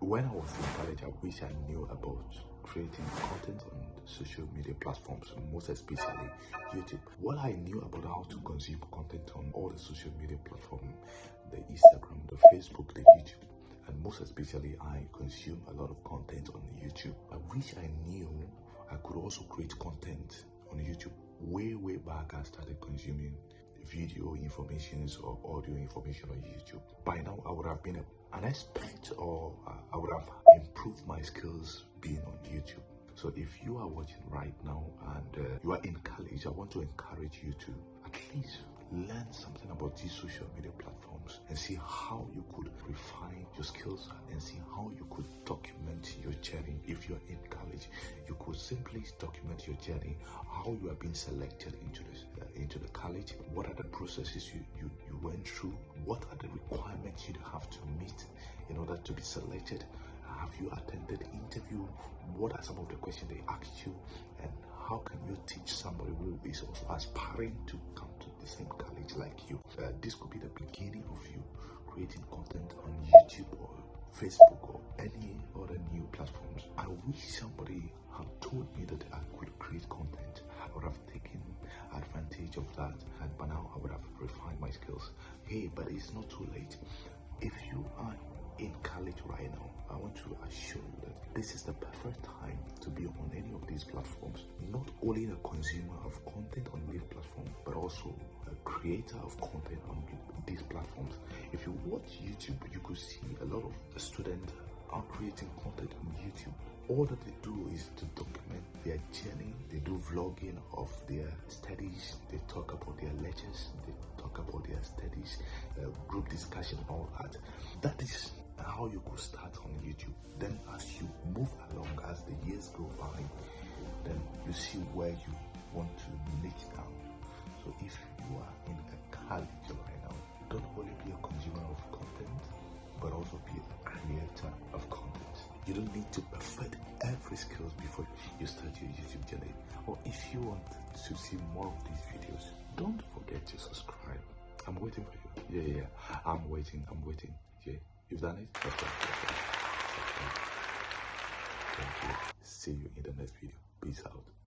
When I was in college, I wish I knew about creating content on social media platforms, most especially YouTube. What I knew about how to consume content on all the social media platforms, the Instagram, the Facebook, the YouTube, and most especially I consume a lot of content on YouTube. I wish I knew I could also create content on YouTube. Way back I started consuming video information or audio information on YouTube. By now I would have been an expert, or I would have improved my skills being on YouTube. So if you are watching right now and you are in college, I want to encourage you to at least learn something about these social media platforms and see how you could refine your skills and see how you could document your journey. If you're in college, you could simply document your journey, how you are being selected into the college, what are the processes you went through, what are the requirements you have to meet in order to be selected. Have you attended interview? What are some of the questions they asked you, and how can you teach somebody who is also aspiring to come to the same college like you? This could be the beginning of you creating content on YouTube or Facebook or any other new platforms. I wish somebody had told me that I could create content. I would have taken advantage of that, and by now I would have refined my skills. Hey, but it's not too late. If you are in college right now, I want to assure you that this is the perfect time to be on any of these platforms. Not only a consumer of content on these platforms, but also a creator of content on these platforms. If you watch YouTube, you could see a lot of students are creating content on YouTube. All that they do is to document their journey. They do vlogging of their studies. They talk about their lectures. They talk about their studies, group discussion, all that. That is how you could start on YouTube. Then as you move along, as the years go by, then you see where you want to niche down. So if you are in a college right now, don't only be a consumer of content, but also be a creator of content. You don't need to perfect every skills before you start your YouTube journey. Or if you want to see more of these videos, don't forget to subscribe. I'm waiting for you. Yeah. I'm waiting. Yeah. You've done it? Okay. Thank you. See you in the next video. Peace out.